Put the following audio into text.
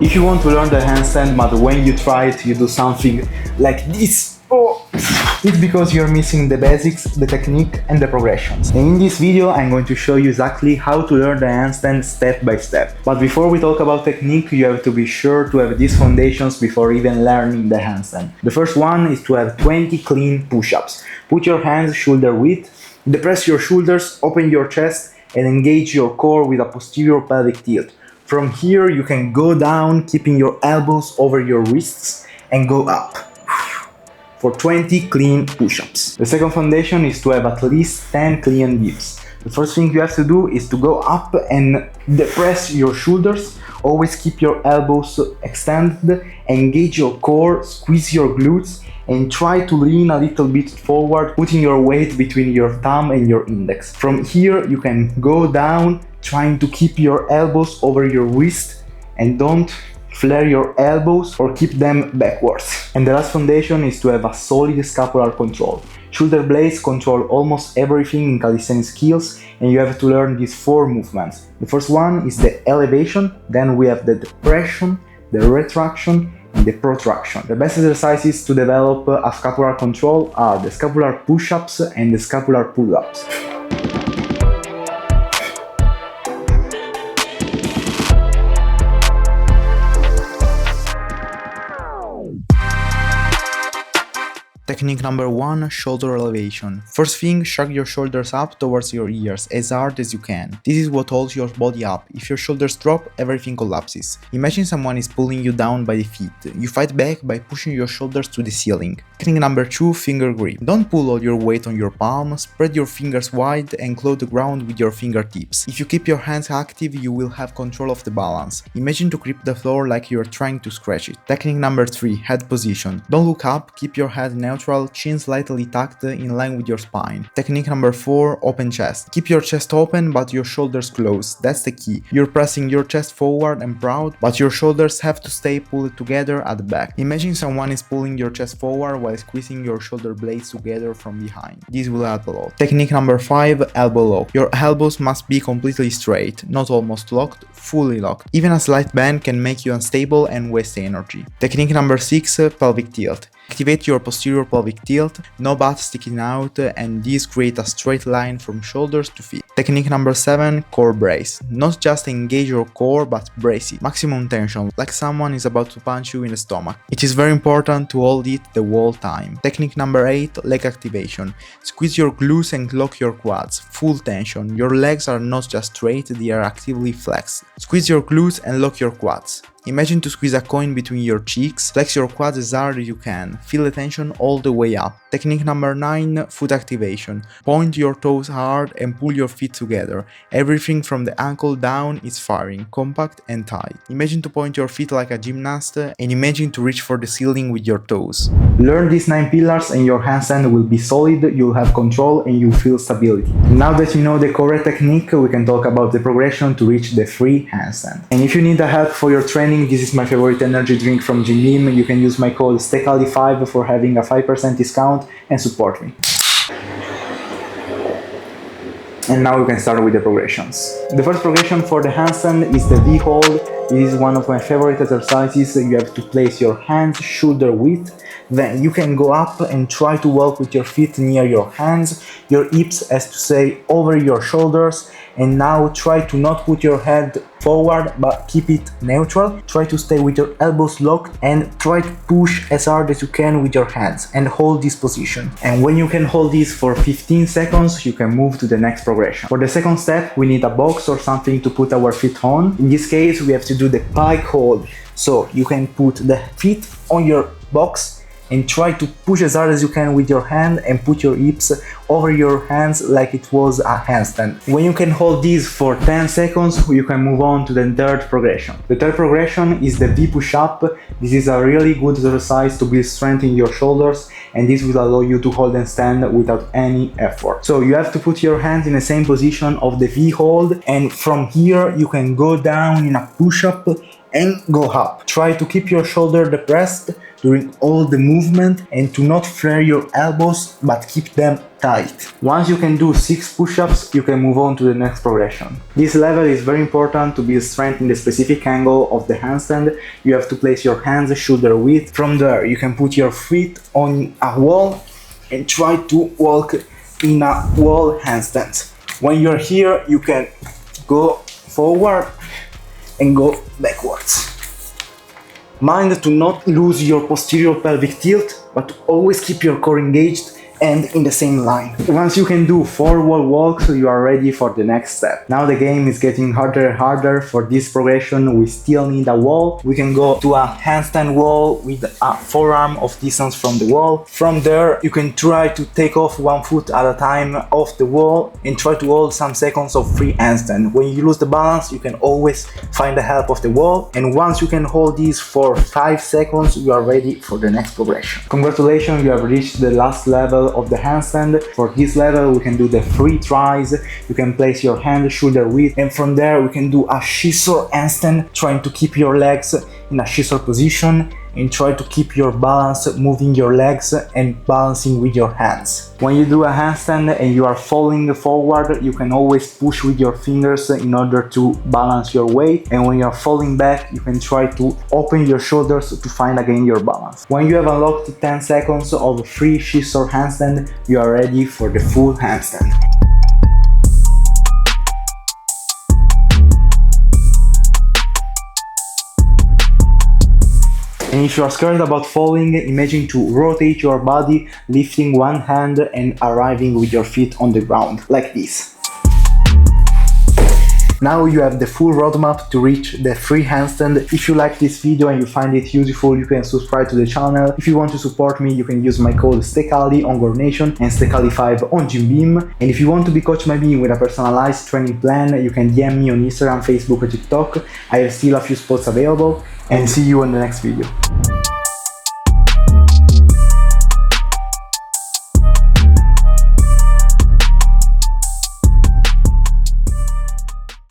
If you want to learn the handstand but when you try it you do something like this, it's because you're missing the basics, the technique and the progressions. And in this video I'm going to show you exactly how to learn the handstand step by step. But before we talk about technique, you have to be sure to have these foundations before even learning the handstand. The first one is to have 20 clean push-ups. Put your hands shoulder width, depress your shoulders, open your chest and engage your core with a posterior pelvic tilt. From here you can go down, keeping your elbows over your wrists and go up for 20 clean push-ups. The second foundation is to have at least 10 clean dips. The first thing you have to do is to go up and depress your shoulders. Always keep your elbows extended, engage your core, squeeze your glutes and try to lean a little bit forward, putting your weight between your thumb and your index. From here you can go down, trying to keep your elbows over your wrist and don't flare your elbows or keep them backwards. And the last foundation is to have a solid scapular control. Shoulder blades control almost everything in calisthenics skills and you have to learn these 4 movements. The first one is the elevation, then we have the depression, the retraction and the protraction. The best exercises to develop a scapular control are the scapular push-ups and the scapular pull-ups. Technique number 1, shoulder elevation. First thing, shrug your shoulders up towards your ears as hard as you can. This is what holds your body up. If your shoulders drop, everything collapses. Imagine someone is pulling you down by the feet. You fight back by pushing your shoulders to the ceiling. Technique number 2, finger grip. Don't pull all your weight on your palm, spread your fingers wide and claw the ground with your fingertips. If you keep your hands active, you will have control of the balance. Imagine to grip the floor like you are trying to scratch it. Technique number 3, head position. Don't look up, keep your head neutral, chin slightly tucked in line with your spine. Technique number 4, open chest. Keep your chest open but your shoulders closed. That's the key. You're pressing your chest forward and proud, but your shoulders have to stay pulled together at the back. Imagine someone is pulling your chest forward while squeezing your shoulder blades together from behind. This will help a lot. Technique number 5, elbow lock. Your elbows must be completely straight, not almost locked, fully locked. Even a slight bend can make you unstable and waste energy. Technique number 6, pelvic tilt. Activate your posterior pelvic tilt, no butt sticking out, and this create a straight line from shoulders to feet. Technique number 7, core brace. Not just engage your core, but brace it. Maximum tension, like someone is about to punch you in the stomach. It is very important to hold it the whole time. Technique number 8, leg activation. Squeeze your glutes and lock your quads. Full tension. Your legs are not just straight, they are actively flexed. Squeeze your glutes and lock your quads. Imagine to squeeze a coin between your cheeks, flex your quads as hard as you can, feel the tension all the way up. Technique number 9, foot activation. Point your toes hard and pull your feet together. Everything from the ankle down is firing, compact and tight. Imagine to point your feet like a gymnast and imagine to reach for the ceiling with your toes. Learn these 9 pillars and your handstand will be solid, you'll have control and you'll feel stability. Now that you know the correct technique, we can talk about the progression to reach the free handstand. And if you need help for your training, this is my favorite energy drink from Gymbeam. You can use my code STECALI5 for having a 5% discount and support me. And now we can start with the progressions. The first progression for the handstand is the V-hold. This is one of my favorite exercises. You have to place your hands shoulder width. Then you can go up and try to walk with your feet near your hands, your hips as to say over your shoulders, and now try to not put your head forward but keep it neutral. Try to stay with your elbows locked and try to push as hard as you can with your hands and hold this position. And when you can hold this for 15 seconds, you can move to the next progression. For the second step, we need a box or something to put our feet on. In this case, we have to do the pike hold. So you can put the feet on your box and try to push as hard as you can with your hand and put your hips over your hands like it was a handstand. When you can hold this for 10 seconds, you can move on to the third progression. The third progression is the V push-up. This is a really good exercise to build strength in your shoulders and this will allow you to hold and stand without any effort. So you have to put your hands in the same position of the V hold and from here you can go down in a push-up and go up. Try to keep your shoulder depressed, during all the movement and to not flare your elbows but keep them tight. Once you can do 6 push-ups, you can move on to the next progression. This level is very important to build strength in the specific angle of the handstand. You have to place your hands shoulder width. From there, you can put your feet on a wall and try to walk in a wall handstand. When you're here, you can go forward and go backwards. Mind to not lose your posterior pelvic tilt, but to always keep your core engaged and in the same line. Once you can do 4 wall walks, you are ready for the next step. Now the game is getting harder and harder. For this progression, we still need a wall. We can go to a handstand wall with a forearm of distance from the wall. From there, you can try to take off 1 foot at a time off the wall and try to hold some seconds of free handstand. When you lose the balance, you can always find the help of the wall. And once you can hold this for 5 seconds, you are ready for the next progression. Congratulations, you have reached the last level of the handstand. For this level, we can do the 3 tries. You can place your hand shoulder width, and from there we can do a scissor handstand, trying to keep your legs in a scissor position and try to keep your balance, moving your legs and balancing with your hands. When you do a handstand and you are falling forward, you can always push with your fingers in order to balance your weight, and when you are falling back, you can try to open your shoulders to find again your balance. When you have unlocked 10 seconds of free scissor handstand, you are ready for the full handstand. And if you are scared about falling, imagine to rotate your body, lifting one hand and arriving with your feet on the ground, like this. Now you have the full roadmap to reach the free handstand. If you like this video and you find it useful, you can subscribe to the channel. If you want to support me, you can use my code STECALI on GoRNation and STECALI5 on Gymbeam. And if you want to be coached by me with a personalized training plan, you can DM me on Instagram, Facebook or TikTok. I have still a few spots available, and see you in the next video.